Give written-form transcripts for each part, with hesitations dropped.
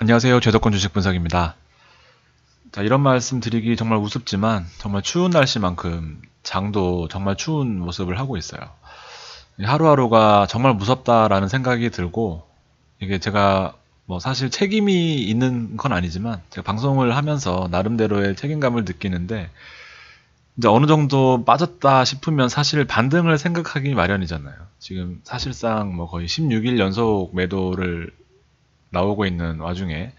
안녕하세요. 제도권 주식 분석입니다. 자, 이런 말씀 드리기 정말 우습지만 정말 추운 날씨만큼 장도 정말 추운 모습을 하고 있어요. 하루하루가 정말 무섭다라는 생각이 들고 이게 제가 뭐 사실 책임이 있는 건 아니지만 제가 방송을 하면서 나름대로의 책임감을 느끼는데 이제 어느 정도 빠졌다 싶으면 사실 반등을 생각하기 마련이잖아요. 지금 사실상 뭐 거의 16일 연속 매도를 나오고 있는 와중에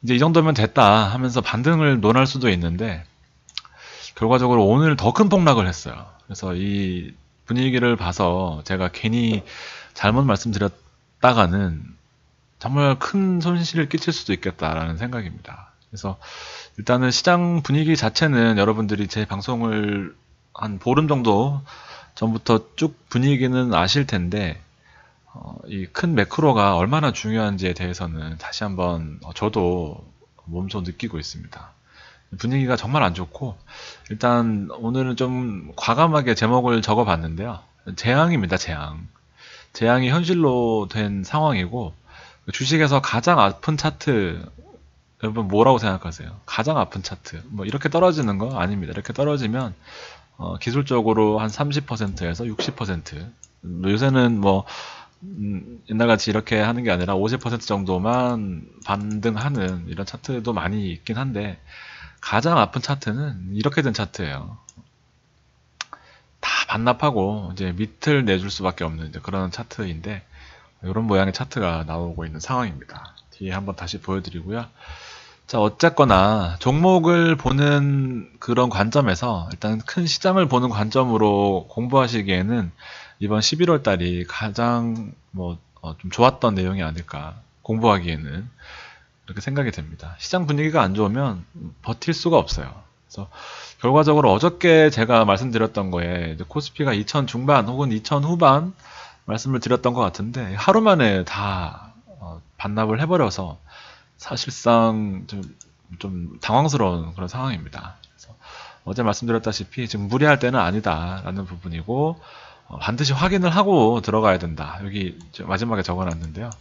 이제 이 정도면 됐다 하면서 반등을 논할 수도 있는데 결과적으로 오늘 더 큰 폭락을 했어요. 그래서 이 분위기를 봐서 제가 괜히 잘못 말씀드렸다가는 정말 큰 손실을 끼칠 수도 있겠다라는 생각입니다. 그래서 일단은 시장 분위기 자체는 여러분들이 제 방송을 한 보름 정도 전부터 쭉 분위기는 아실 텐데 이 큰 매크로가 얼마나 중요한지에 대해서는 다시 한번 저도 몸소 느끼고 있습니다. 분위기가 정말 안 좋고 일단 오늘은 좀 과감하게 제목을 적어봤는데요. 재앙입니다, 재앙. 재앙이 현실로 된 상황이고 주식에서 가장 아픈 차트 여러분 뭐라고 생각하세요? 가장 아픈 차트 뭐 이렇게 떨어지는 거 아닙니다. 이렇게 떨어지면 기술적으로 한 30%에서 60% 요새는 뭐 옛날같이 이렇게 하는 게 아니라 50% 정도만 반등하는 이런 차트도 많이 있긴 한데 가장 아픈 차트는 이렇게 된 차트예요. 다 반납하고 이제 밑을 내줄 수밖에 없는 이제 그런 차트인데 이런 모양의 차트가 나오고 있는 상황입니다. 뒤에 한번 다시 보여드리고요. 자, 어쨌거나 종목을 보는 그런 관점에서 일단 큰 시장을 보는 관점으로 공부하시기에는 이번 11월 달이 가장 좀 좋았던 내용이 아닐까 공부하기에는 그렇게 생각이 됩니다. 시장 분위기가 안 좋으면 버틸 수가 없어요. 그래서 결과적으로 어저께 제가 말씀드렸던 거에 이제 코스피가 2000 중반 혹은 2000 후반 말씀을 드렸던 것 같은데 하루 만에 다 반납을 해버려서 사실상 좀 당황스러운 그런 상황입니다. 그래서 어제 말씀드렸다시피 지금 무리할 때는 아니다라는 부분이고 반드시 확인을 하고 들어가야 된다. 여기 마지막에 적어놨는데요.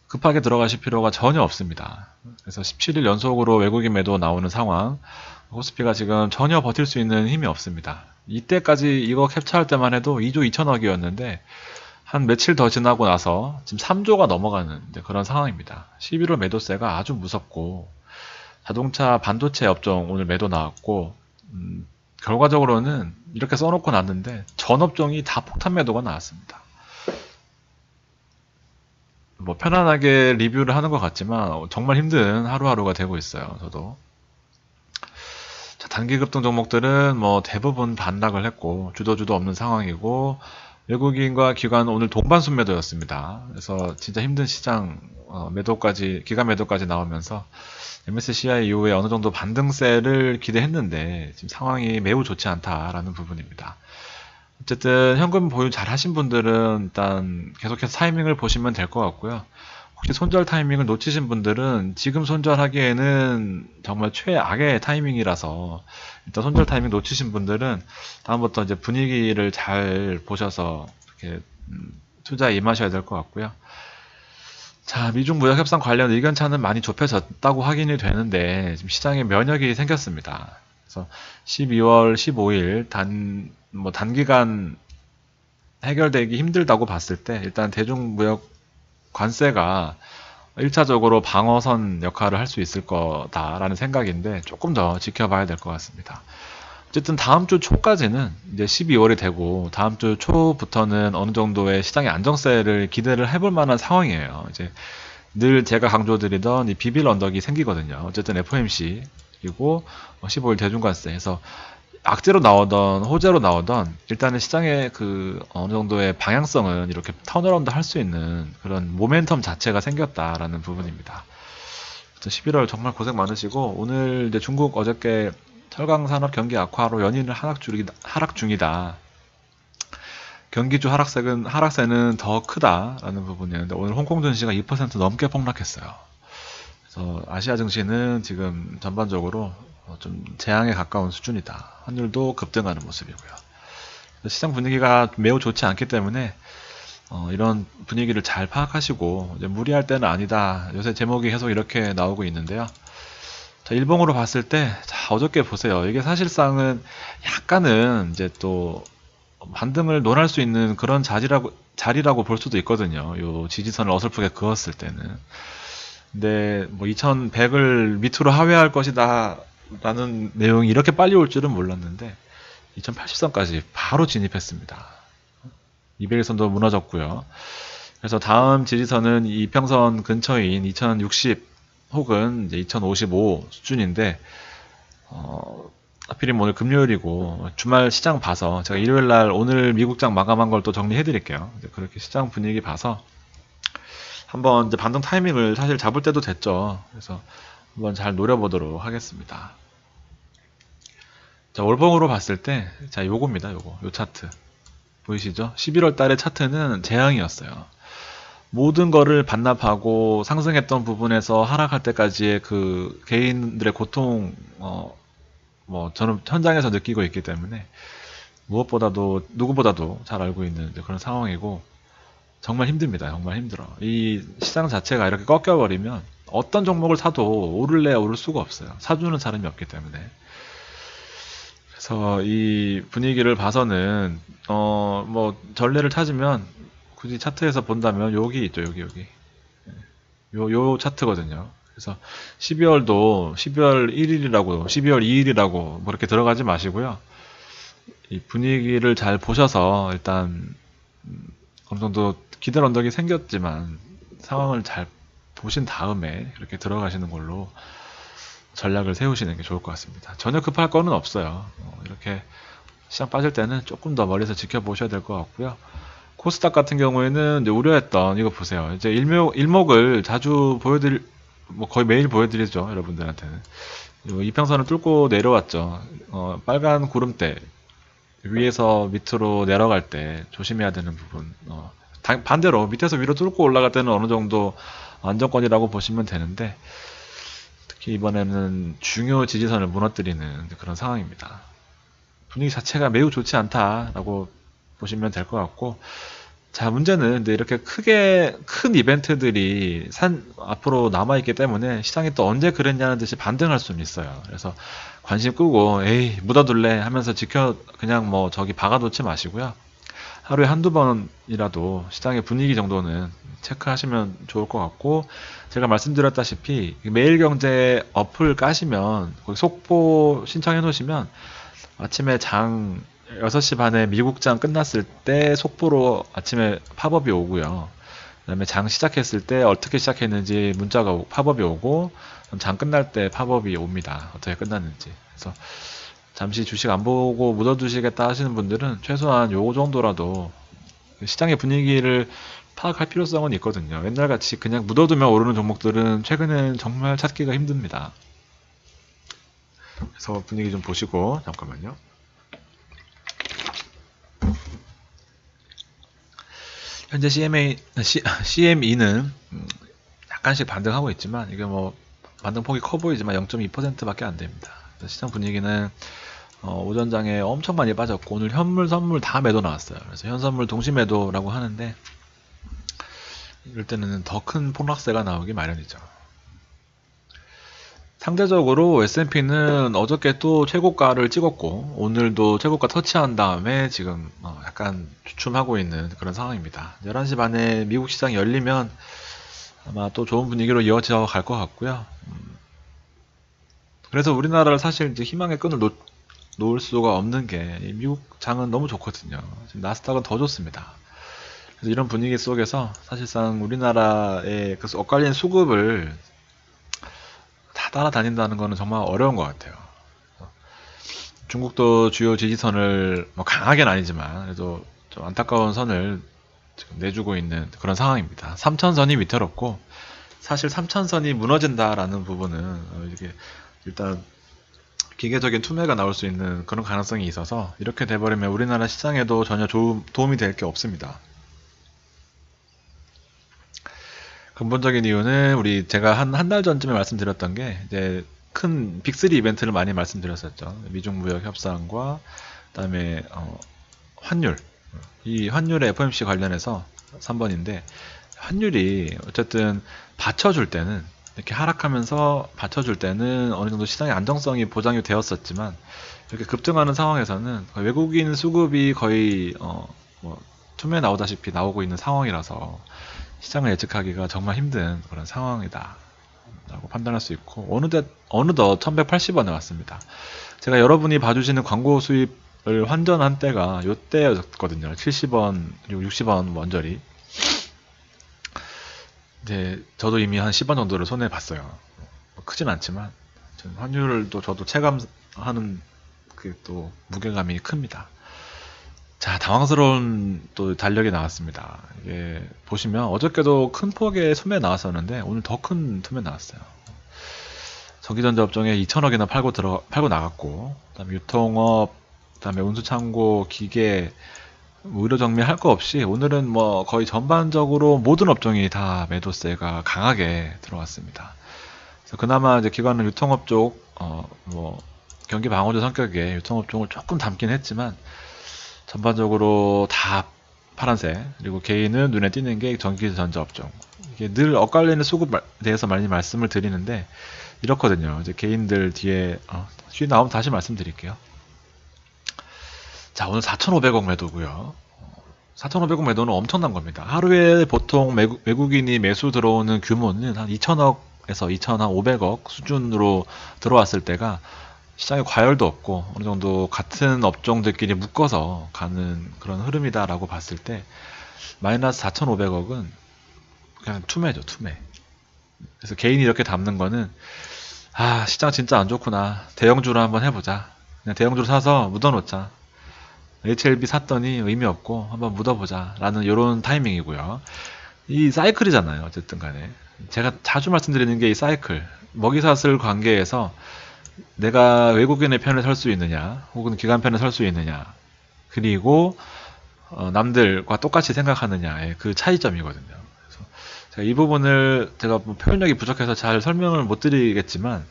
급하게 들어가실 필요가 전혀 없습니다. 그래서 17일 연속으로 외국인 매도 나오는 상황, 코스피가 지금 전혀 버틸 수 있는 힘이 없습니다. 이때까지 이거 캡처할 때만 해도 2조 2천억이었는데 한 며칠 더 지나고 나서 지금 3조가 넘어가는 그런 상황입니다. 11월 매도세가 아주 무섭고 자동차 반도체 업종 오늘 매도 나왔고 결과적으로는 이렇게 써놓고 났는데 전 업종이 다 폭탄 매도가 나왔습니다. 뭐 편안하게 리뷰를 하는 것 같지만 정말 힘든 하루하루가 되고 있어요. 저도. 자, 단기 급등 종목들은 뭐 대부분 반락을 했고 주도주도 없는 상황이고 외국인과 기관 오늘 동반 순매도였습니다. 그래서 진짜 힘든 시장 매도까지 기관 매도까지 나오면서 MSCI 이후에 어느 정도 반등세를 기대했는데 지금 상황이 매우 좋지 않다라는 부분입니다. 어쨌든 현금 보유 잘 하신 분들은 일단 계속해서 타이밍을 보시면 될 것 같고요. 혹시 손절 타이밍을 놓치신 분들은 지금 손절하기에는 정말 최악의 타이밍이라서 일단 손절 타이밍 놓치신 분들은 다음부터 이제 분위기를 잘 보셔서 이렇게 투자에 임하셔야 될 것 같고요. 자, 미중 무역 협상 관련 의견차는 많이 좁혀졌다고 확인이 되는데 지금 시장에 면역이 생겼습니다. 그래서 12월 15일 단기간 해결되기 힘들다고 봤을 때 일단 대중무역 관세가 1차적으로 방어선 역할을 할 수 있을 거다라는 생각인데 조금 더 지켜봐야 될 것 같습니다. 어쨌든 다음 주 초까지는 이제 12월이 되고 다음 주 초부터는 어느 정도의 시장의 안정세를 기대를 해볼 만한 상황이에요. 이제 늘 제가 강조드리던 이 비빌 언덕이 생기거든요. 어쨌든 FOMC 그리고 15일 대중관세 해서 악재로 나오던 호재로 나오던 일단은 시장의 그 어느 정도의 방향성은 이렇게 턴어라운드 할 수 있는 그런 모멘텀 자체가 생겼다라는 부분입니다. 11월 정말 고생 많으시고 오늘 이제 중국 어저께 철강 산업 경기 악화로 연일 하락 중이다. 경기주 하락세는 더 크다라는 부분이었는데 오늘 홍콩 증시가 2% 넘게 폭락했어요. 그래서 아시아 증시는 지금 전반적으로 좀 재앙에 가까운 수준이다. 환율도 급등하는 모습이고요. 시장 분위기가 매우 좋지 않기 때문에 이런 분위기를 잘 파악하시고 이제 무리할 때는 아니다. 요새 제목이 계속 이렇게 나오고 있는데요. 자, 일봉으로 봤을 때, 자, 어저께 보세요. 이게 사실상은 약간은 이제 또 반등을 논할 수 있는 그런 자리라고 볼 수도 있거든요. 요 지지선을 어설프게 그었을 때는. 근데 뭐 2100을 밑으로 하회할 것이다 라는 내용이 이렇게 빨리 올 줄은 몰랐는데 2080선까지 바로 진입했습니다. 200일선도 무너졌고요. 그래서 다음 지지선은 이 이평선 근처인 2060 혹은 이제 2055 수준인데 하필이면 오늘 금요일이고 주말 시장 봐서 제가 일요일날 오늘 미국장 마감한 걸 또 정리해 드릴게요. 그렇게 시장 분위기 봐서 한번 이제 반등 타이밍을 사실 잡을 때도 됐죠. 그래서 한번 잘 노려보도록 하겠습니다. 자, 월봉으로 봤을 때, 자, 요겁니다. 요 차트. 보이시죠? 11월 달의 차트는 재앙이었어요. 모든 거를 반납하고 상승했던 부분에서 하락할 때까지의 그 개인들의 고통, 뭐, 저는 현장에서 느끼고 있기 때문에 무엇보다도, 누구보다도 잘 알고 있는 그런 상황이고, 정말 힘듭니다. 정말 힘들어. 이 시장 자체가 이렇게 꺾여버리면 어떤 종목을 사도 오를래야 오를 수가 없어요. 사주는 사람이 없기 때문에. 그래서 이 분위기를 봐서는 뭐 전례를 찾으면 굳이 차트에서 본다면 여기 있죠. 여기. 요 차트거든요. 그래서 12월도 12월 1일이라고 12월 2일이라고 뭐 그렇게 들어가지 마시고요. 이 분위기를 잘 보셔서 일단 어느 정도 기대 언덕이 생겼지만 상황을 잘 보신 다음에 이렇게 들어가시는 걸로 전략을 세우시는 게 좋을 것 같습니다. 전혀 급할 거는 없어요. 이렇게 시장 빠질 때는 조금 더 멀리서 지켜보셔야 될 것 같고요. 코스닥 같은 경우에는 이제 우려했던 이거 보세요. 이제 일목을 자주 뭐 거의 매일 보여드리죠, 여러분들한테는. 이평선을 뚫고 내려왔죠. 빨간 구름대 위에서 밑으로 내려갈 때 조심해야 되는 부분. 반대로 밑에서 위로 뚫고 올라갈 때는 어느 정도 안정권이라고 보시면 되는데 특히 이번에는 중요 지지선을 무너뜨리는 그런 상황입니다. 분위기 자체가 매우 좋지 않다라고 보시면 될 것 같고 자 문제는 근데 이렇게 큰 이벤트들이 앞으로 남아있기 때문에 시장이 또 언제 그랬냐는 듯이 반등할 수는 있어요. 그래서 관심 끄고 에이 묻어둘래 하면서 그냥 뭐 저기 박아놓지 마시고요. 하루에 한두 번이라도 시장의 분위기 정도는 체크하시면 좋을 것 같고 제가 말씀드렸다시피 매일경제 어플 까시면 거기 속보 신청해 놓으시면 아침에 장 6시 반에 미국장 끝났을 때 속보로 아침에 팝업이 오고요. 그 다음에 장 시작했을 때 어떻게 시작했는지 팝업이 오고 장 끝날 때 팝업이 옵니다. 어떻게 끝났는지. 그래서 잠시 주식 안 보고 묻어두시겠다 하시는 분들은 최소한 요 정도라도 시장의 분위기를 파악할 필요성은 있거든요. 옛날같이 그냥 묻어두면 오르는 종목들은 최근엔 정말 찾기가 힘듭니다. 그래서 분위기 좀 보시고 잠깐만요. 현재 CME는 약간씩 반등하고 있지만 이게 뭐 반등폭이 커 보이지만 0.2%밖에 안 됩니다. 시장 분위기는 오전장에 엄청 많이 빠졌고 오늘 현물 선물 다 매도 나왔어요. 그래서 현선물 동시 매도라고 하는데 이럴 때는 더 큰 폭락세가 나오기 마련이죠. 상대적으로 S&P는 어저께 또 최고가를 찍었고 오늘도 최고가 터치한 다음에 지금 약간 주춤하고 있는 그런 상황입니다. 11시 반에 미국 시장이 열리면 아마 또 좋은 분위기로 이어져 갈 것 같고요. 그래서 우리나라를 사실 이제 희망의 끈을 놓을 수가 없는 게 미국 장은 너무 좋거든요. 지금 나스닥은 더 좋습니다. 그래서 이런 분위기 속에서 사실상 우리나라의 그 엇갈린 수급을 다 따라다닌다는 거는 정말 어려운 것 같아요. 중국도 주요 지지선을 뭐 강하게는 아니지만 그래도 좀 안타까운 선을 지금 내주고 있는 그런 상황입니다. 3천선이 위태롭고 사실 3천선이 무너진다라는 부분은 이게 일단 기계적인 투매가 나올 수 있는 그런 가능성이 있어서 이렇게 돼버리면 우리나라 시장에도 전혀 도움이 될 게 없습니다. 근본적인 이유는 제가 한 달 전쯤에 말씀드렸던 게 이제 큰 빅3 이벤트를 많이 말씀드렸었죠. 미중 무역 협상과 그다음에 환율. 이 환율의 FOMC 관련해서 3번인데 환율이 어쨌든 받쳐줄 때는 이렇게 하락하면서 받쳐줄 때는 어느 정도 시장의 안정성이 보장이 되었었지만 이렇게 급등하는 상황에서는 외국인 수급이 거의 뭐 투매에 나오다시피 나오고 있는 상황이라서 시장을 예측하기가 정말 힘든 그런 상황이다 라고 판단할 수 있고 어느덧 1180원에 왔습니다. 제가 여러분이 봐주시는 광고 수입을 환전한 때가 요때였거든요. 70원 그리고 60원 원저리. 이제 저도 이미 한 10원 정도를 손해 봤어요. 뭐 크진 않지만 환율도 저도 체감하는 그 또 무게감이 큽니다. 자, 당황스러운 또 달력이 나왔습니다. 이게 보시면 어저께도 큰 폭의 소매 나왔었는데 오늘 더 큰 소매 나왔어요. 전기전자 업종에 2천억이나 팔고 나갔고, 그다음에 유통업, 그다음에 운수창고, 기계, 뭐 의료 정리 할 거 없이 오늘은 뭐 거의 전반적으로 모든 업종이 다 매도세가 강하게 들어왔습니다. 그래서 그나마 이제 기관은 유통업 쪽, 뭐 경기 방어주 성격의 유통업 종을 조금 담긴 했지만 전반적으로 다 파란색. 그리고 개인은 눈에 띄는 게 전기전자 업종. 이게 늘 엇갈리는 수급에 대해서 많이 말씀을 드리는데 이렇거든요. 이제 개인들 뒤에 뒤에 나오면 다시 말씀드릴게요. 자, 오늘 4,500억 매도고요. 4,500억 매도는 엄청난 겁니다. 하루에 보통 외국인이 매수 들어오는 규모는 한 2,000억에서 2,500억 수준으로 들어왔을 때가 시장에 과열도 없고 어느 정도 같은 업종들끼리 묶어서 가는 그런 흐름이다라고 봤을 때 마이너스 4,500억은 그냥 투매죠, 투매. 그래서 개인이 이렇게 담는 거는 시장 진짜 안 좋구나. 대형주로 한번 해보자. 그냥 대형주로 사서 묻어놓자. HLB 샀더니 의미 없고 한번 묻어보자. 라는 이런 타이밍이고요. 이 사이클이잖아요. 어쨌든 간에. 제가 자주 말씀드리는 게 이 사이클. 먹이사슬 관계에서 내가 외국인의 편에 설 수 있느냐, 혹은 기관 편에 설 수 있느냐, 그리고 남들과 똑같이 생각하느냐의 그 차이점이거든요. 그래서 제가 이 부분을 제가 뭐 표현력이 부족해서 잘 설명을 못 드리겠지만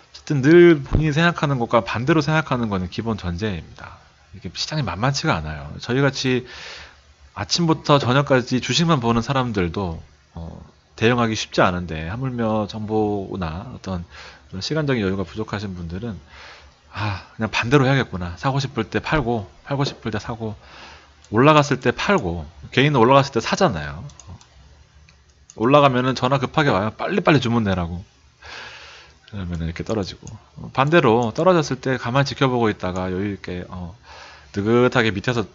어쨌든 늘 본인이 생각하는 것과 반대로 생각하는 것은 기본 전제입니다. 이게 시장이 만만치가 않아요. 저희같이 아침부터 저녁까지 주식만 보는 사람들도 대응하기 쉽지 않은데 하물며 정보나 어떤 시간적인 여유가 부족하신 분들은 그냥 반대로 해야겠구나. 사고 싶을 때 팔고 싶을 때 사고, 올라갔을 때 팔고, 개인은 올라갔을 때 사잖아요. 올라가면은 전화 급하게 와요. 빨리빨리 주문 내라고. 그러면 이렇게 떨어지고. 반대로 떨어졌을 때 가만히 지켜보고 있다가 여유있게, 느긋하게 밑에서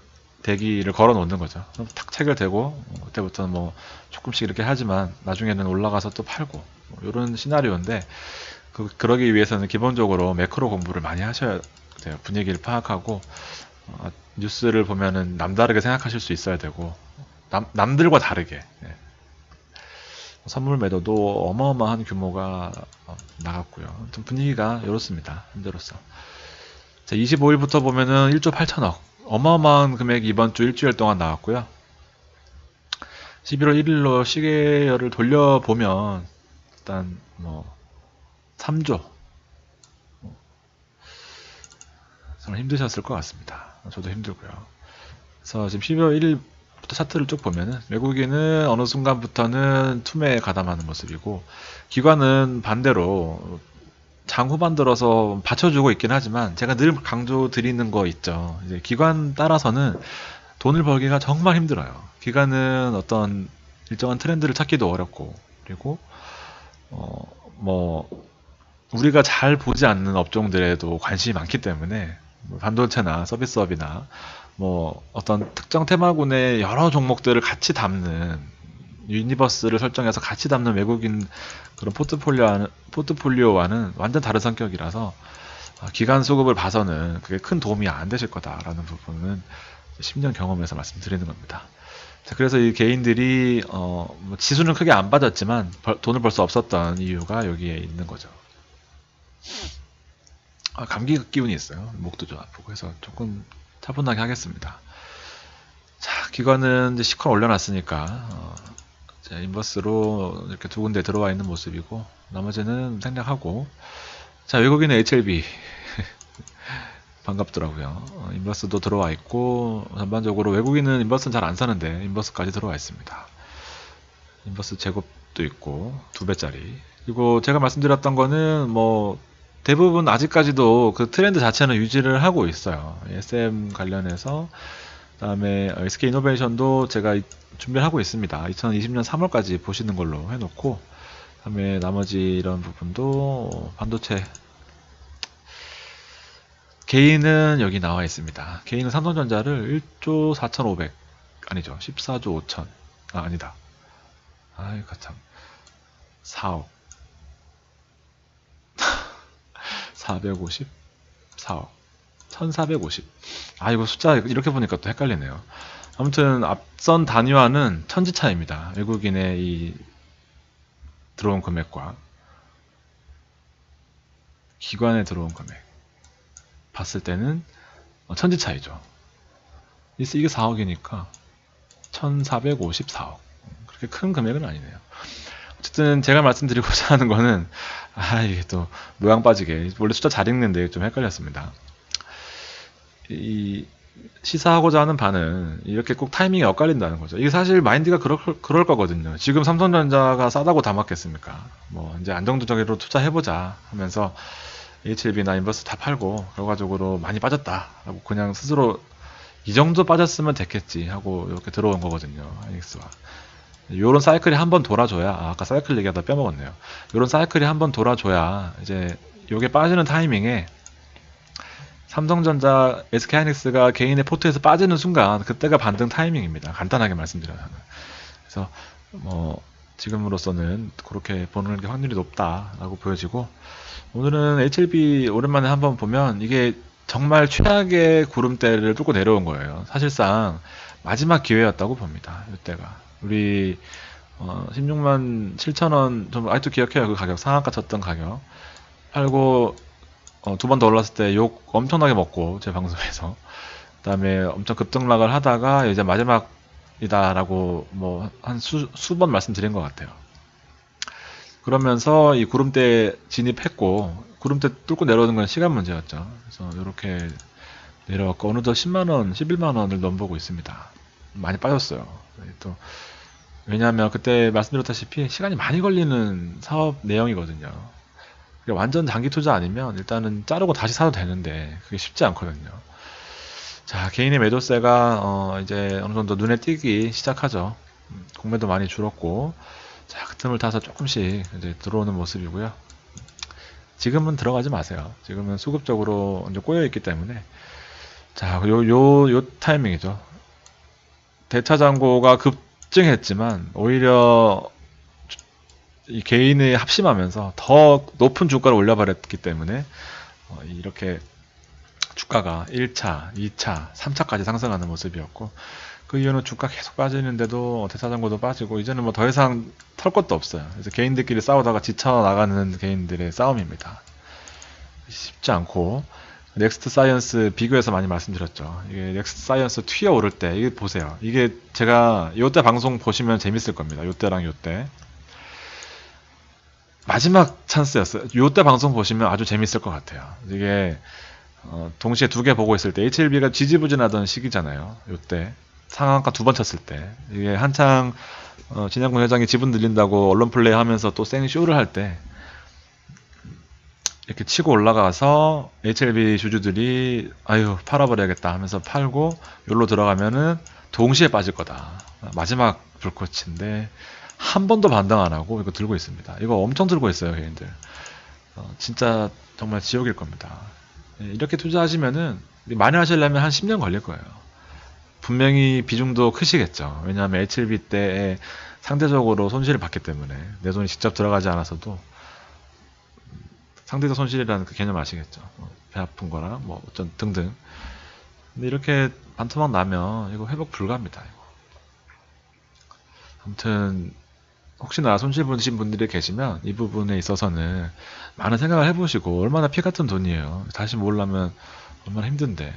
대기를 걸어 놓는 거죠. 탁 체결되고, 그때부터는 뭐 조금씩 이렇게 하지만 나중에는 올라가서 또 팔고, 이런 시나리오인데, 그러기 위해서는 기본적으로 매크로 공부를 많이 하셔야 돼요. 분위기를 파악하고 뉴스를 보면은 남다르게 생각하실 수 있어야 되고 남들과 다르게 선물 매도도 어마어마한 규모가 나갔고요. 좀 분위기가 이렇습니다. 현재로서. 자, 25일부터 보면은 1조 8천억 어마어마한 금액이 이번 주 일주일 동안 나왔고요. 11월 1일로 시계열을 돌려보면 일단 뭐 3조. 정말 힘드셨을 것 같습니다. 저도 힘들고요. 그래서 지금 12월 1일부터 차트를 쭉 보면은 외국인은 어느 순간부터는 투매에 가담하는 모습이고 기관은 반대로 장 후반 들어서 받쳐주고 있긴 하지만 제가 늘 강조 드리는 거 있죠. 이제 기관 따라서는 돈을 벌기가 정말 힘들어요. 기관은 어떤 일정한 트렌드를 찾기도 어렵고 그리고 뭐 우리가 잘 보지 않는 업종들에도 관심이 많기 때문에 뭐 반도체나 서비스업이나 뭐 어떤 특정 테마군의 여러 종목들을 같이 담는 유니버스를 설정해서 같이 담는 외국인 그런 포트폴리오와는 완전 다른 성격이라서 기간 수급을 봐서는 그게 큰 도움이 안 되실 거다라는 부분은 10년 경험에서 말씀드리는 겁니다. 자, 그래서 이 개인들이 뭐 지수는 크게 안 빠졌지만 돈을 벌 수 없었던 이유가 여기에 있는 거죠. 감기 기운이 있어요. 목도 좀 아프고 해서 조금 차분하게 하겠습니다. 자, 기관은 이제 시컨 올려놨으니까 인버스로 이렇게 두 군데 들어와 있는 모습이고 나머지는 생략하고 자, 외국인의 HLB 반갑더라고요. 인버스도 들어와 있고, 전반적으로 외국인은 인버스는 잘 안 사는데 인버스까지 들어와 있습니다. 인버스 제곱도 있고 2배짜리. 그리고 제가 말씀드렸던 거는 뭐 대부분 아직까지도 그 트렌드 자체는 유지를 하고 있어요. SM 관련해서. 그다음에 SK이노베이션도 제가 준비를 하고 있습니다. 2020년 3월까지 보시는 걸로 해놓고, 그다음에 나머지 이런 부분도 반도체 개인은 여기 나와 있습니다. 개인은 삼성전자를 1조 4,500, 아니죠, 14조 5천, 아니다, 아이고 참, 4억 450, 4억 1450. 아, 이거 숫자 이렇게 보니까 또 헷갈리네요. 아무튼 앞선 단위와는 천지차이입니다. 외국인의 이 들어온 금액과 기관에 들어온 금액 봤을 때는 천지차이죠. 이게 4억이니까 1454억. 그렇게 큰 금액은 아니네요. 어쨌든 제가 말씀드리고자 하는 거는, 이게 또 모양 빠지게 원래 숫자 잘 읽는데 좀 헷갈렸습니다. 이 시사하고자 하는 바는 이렇게 꼭 타이밍이 엇갈린다는 거죠. 이게 사실 마인드가 그럴 거거든요. 지금 삼성전자가 싸다고 다 맞겠습니까? 뭐 이제 안정적으로 투자해보자 하면서 HLB나 인버스 다 팔고 결과적으로 많이 빠졌다라고 그냥 스스로 이 정도 빠졌으면 됐겠지 하고 이렇게 들어온 거거든요. 하이닉스와. 요런 사이클이 한번 돌아줘야, 아까 사이클 얘기하다 빼먹었네요. 요런 사이클이 한번 돌아줘야 이제 요게 빠지는 타이밍에 삼성전자, SK하이닉스가 개인의 포트에서 빠지는 순간 그때가 반등 타이밍입니다. 간단하게 말씀드려요. 그래서 뭐 지금으로서는 그렇게 보는 게 확률이 높다라고 보여지고, 오늘은 HLB 오랜만에 한번 보면 이게 정말 최악의 구름대를 뚫고 내려온 거예요. 사실상 마지막 기회였다고 봅니다. 이때가 우리 16만 7천 원, 좀 아직도 기억해요. 그 가격, 상한가 쳤던 가격 팔고 2번 더 올랐을 때 욕 엄청나게 먹고 제 방송에서, 그다음에 엄청 급등락을 하다가 이제 마지막이다라고 뭐 한 수번 말씀드린 것 같아요. 그러면서 이 구름대 진입했고, 구름대 뚫고 내려오는 건 시간 문제였죠. 그래서 이렇게 내려왔고 어느덧 10만원, 11만원을 넘보고 있습니다. 많이 빠졌어요. 또 왜냐하면 그때 말씀드렸다시피 시간이 많이 걸리는 사업 내용이거든요. 완전 장기 투자 아니면 일단은 자르고 다시 사도 되는데 그게 쉽지 않거든요. 자, 개인의 매도세가 이제 어느 정도 눈에 띄기 시작하죠. 공매도 많이 줄었고, 자, 그 틈을 타서 조금씩 이제 들어오는 모습이고요. 지금은 들어가지 마세요. 지금은 수급적으로 이제 꼬여 있기 때문에. 자, 요 타이밍이죠. 대차 잔고가 급증했지만 오히려 이 개인이 합심하면서 더 높은 주가를 올려버렸기 때문에 이렇게 주가가 1차, 2차, 3차까지 상승하는 모습이었고, 그 이유는 주가 계속 빠지는데도 대차장고도 빠지고 이제는 뭐 더 이상 털 것도 없어요. 그래서 개인들끼리 싸우다가 지쳐 나가는 개인들의 싸움입니다. 쉽지 않고, 넥스트 사이언스 비교해서 많이 말씀드렸죠. 이게 넥스트 사이언스 튀어 오를 때 이게 보세요. 이게 제가 요때 방송 보시면 재밌을 겁니다. 요때랑 요때 마지막 찬스였어요. 요때 방송 보시면 아주 재밌을 것 같아요. 이게 동시에 두 개 보고 있을 때 HLB가 지지부진하던 시기잖아요. 요때 상한가 2번 쳤을 때, 이게 한창 진양군 회장이 지분 늘린다고 언론 플레이 하면서 또 생쇼를 할 때 이렇게 치고 올라가서 HLB 주주들이 아유 팔아버려야겠다 하면서 팔고 여기로 들어가면은 동시에 빠질 거다. 마지막 불꽃인데 한 번도 반등 안 하고 이거 들고 있습니다. 이거 엄청 들고 있어요, 개인들. 진짜 정말 지옥일 겁니다. 이렇게 투자하시면은 많이 하시려면 한 10년 걸릴 거예요. 분명히 비중도 크시겠죠. 왜냐하면 HLB 때에 상대적으로 손실을 봤기 때문에, 내 돈이 직접 들어가지 않아서도 상대적 손실이라는 그 개념 아시겠죠. 배 아픈 거나 뭐 어쩐 등등. 근데 이렇게 반토막 나면 이거 회복 불가합니다. 이거. 아무튼 혹시나 손실 보신 분들이 계시면 이 부분에 있어서는 많은 생각을 해보시고, 얼마나 피 같은 돈이에요. 다시 모으려면 얼마나 힘든데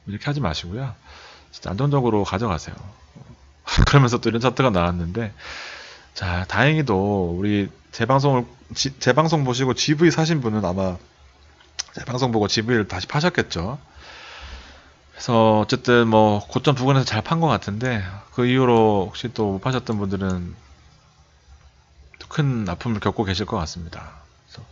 이렇게 하지 마시고요. 진짜 안정적으로 가져가세요. 그러면서 또 이런 차트가 나왔는데, 자, 다행히도 우리 제 방송 보시고 GV 사신 분은 아마 제 방송 보고 GV를 다시 파셨겠죠. 그래서 어쨌든 뭐 고점 부근에서 잘 판 것 같은데 그 이후로 혹시 또 못 파셨던 분들은 또 큰 아픔을 겪고 계실 것 같습니다. 그래서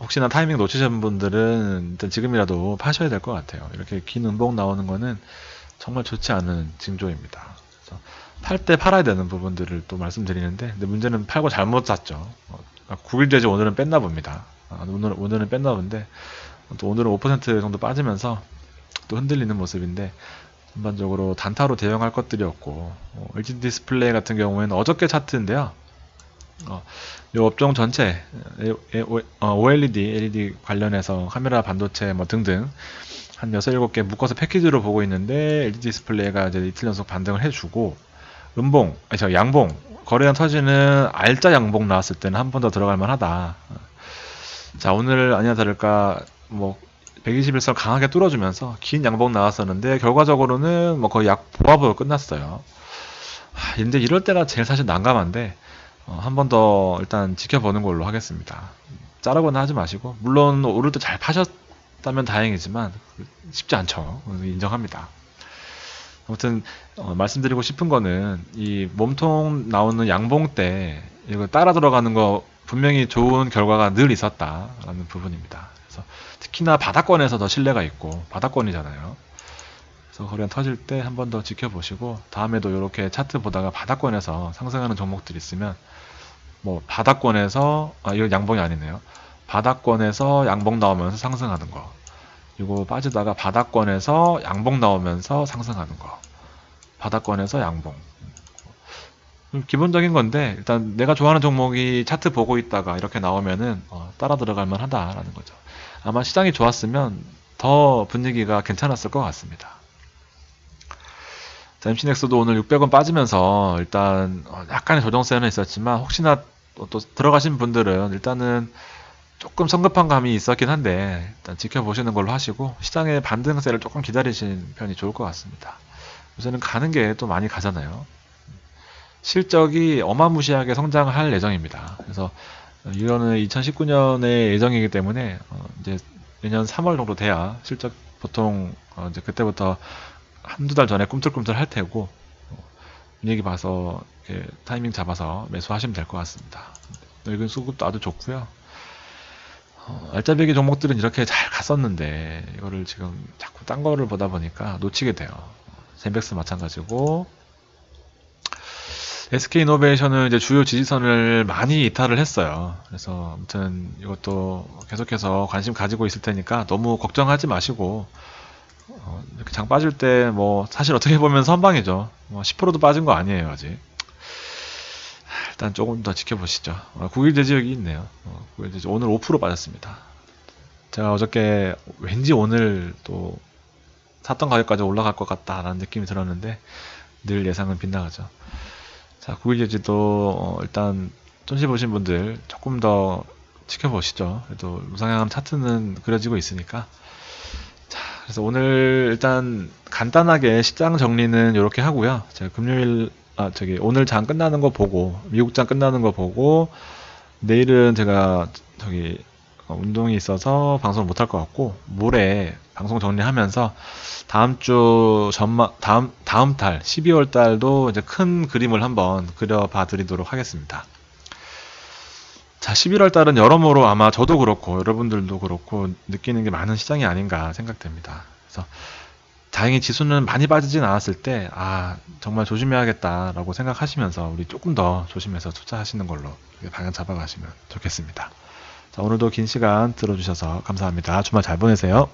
혹시나 타이밍 놓치신 분들은 일단 지금이라도 파셔야 될 것 같아요. 이렇게 긴 음봉 나오는 거는 정말 좋지 않은 징조입니다. 그래서 팔 때 팔아야 되는 부분들을 또 말씀드리는데, 근데 문제는 팔고 잘못 샀죠. 9일 되지 오늘은 뺐나 봅니다. 오늘은 뺐나 본데, 또 오늘은 5% 정도 빠지면서 또 흔들리는 모습인데, 전반적으로 단타로 대응할 것들이었고, LG 디스플레이 같은 경우에는 어저께 차트인데요. 이 업종 전체 OLED, LED 관련해서 카메라, 반도체 뭐 등등 한 6, 7개 묶어서 패키지로 보고 있는데 LG 디스플레이가 이제 이틀 연속 반등을 해주고 양봉 거래량 터지는 알짜 양봉 나왔을 때는 한 번 더 들어갈 만하다. 자, 오늘 아니나 다를까 뭐 121선 강하게 뚫어주면서 긴 양봉 나왔었는데 결과적으로는 뭐 거의 약 보합으로 끝났어요. 근데 이럴 때가 제일 사실 난감한데 한 번 더 일단 지켜보는 걸로 하겠습니다. 자르거나 하지 마시고, 물론 오를 때 잘 파셨다면 다행이지만 쉽지 않죠. 인정합니다. 아무튼 말씀드리고 싶은 거는 이 몸통 나오는 양봉 때 이거 따라 들어가는 거 분명히 좋은 결과가 늘 있었다라는 부분입니다. 그래서 특히나 바닥권에서 더 신뢰가 있고 바닥권이잖아요. 그래서 거래량 터질 때 한 번 더 지켜보시고 다음에도 이렇게 차트 보다가 바닥권에서 상승하는 종목들 있으면 뭐 바닥권에서 이거 양봉이 아니네요. 바닥권에서 양봉 나오면서 상승하는 거. 이거 빠지다가 바닥권에서 양봉 나오면서 상승하는 거. 바닥권에서 양봉. 기본적인 건데 일단 내가 좋아하는 종목이 차트 보고 있다가 이렇게 나오면은 따라 들어갈 만하다라는 거죠. 아마 시장이 좋았으면 더 분위기가 괜찮았을 것 같습니다. 자, MC넥스도 오늘 600원 빠지면서 일단 약간의 조정세는 있었지만 혹시나 또 들어가신 분들은 일단은 조금 성급한 감이 있었긴 한데 일단 지켜보시는 걸로 하시고 시장의 반등세를 조금 기다리시는 편이 좋을 것 같습니다. 요새는 가는 게 또 많이 가잖아요. 실적이 어마무시하게 성장할 예정입니다. 그래서 이거는 2019년의 예정이기 때문에 이제 내년 3월 정도 돼야 실적 보통 이제 그때부터 한두 달 전에 꿈틀꿈틀 할 테고 분위기 봐서 이렇게 타이밍 잡아서 매수하시면 될 것 같습니다. 늙은 수급도 아주 좋고요. 알짜배기 종목들은 이렇게 잘 갔었는데 이거를 지금 자꾸 딴 거를 보다 보니까 놓치게 돼요. 젠백스 마찬가지고 SK이노베이션은 이제 주요 지지선을 많이 이탈을 했어요. 그래서 아무튼 이것도 계속해서 관심 가지고 있을 테니까 너무 걱정하지 마시고 이렇게 장 빠질 때 뭐 사실 어떻게 보면 선방이죠. 뭐 10%도 빠진 거 아니에요 아직. 일단 조금 더 지켜보시죠. 9일 대지 여기 있네요. 9일 대지 오늘 5% 빠졌습니다. 제가 어저께 왠지 오늘 또 샀던 가격까지 올라갈 것 같다라는 느낌이 들었는데 늘 예상은 빗나가죠. 자, 9일 대지도 일단 손실 보신 분들 조금 더 지켜보시죠. 그래도 우상향 차트는 그려지고 있으니까. 자, 그래서 오늘 일단 간단하게 시장 정리는 이렇게 하고요. 제가 오늘 장 끝나는 거 보고, 미국 장 끝나는 거 보고, 내일은 제가 운동이 있어서 방송을 못할 것 같고, 모레 방송 정리하면서 다음 달, 12월 달도 이제 큰 그림을 한번 그려봐 드리도록 하겠습니다. 자, 11월 달은 여러모로 아마 저도 그렇고 여러분들도 그렇고 느끼는 게 많은 시장이 아닌가 생각됩니다. 그래서 다행히 지수는 많이 빠지진 않았을 때, 정말 조심해야겠다라고 생각하시면서 우리 조금 더 조심해서 투자하시는 걸로 방향 잡아가시면 좋겠습니다. 자, 오늘도 긴 시간 들어주셔서 감사합니다. 주말 잘 보내세요.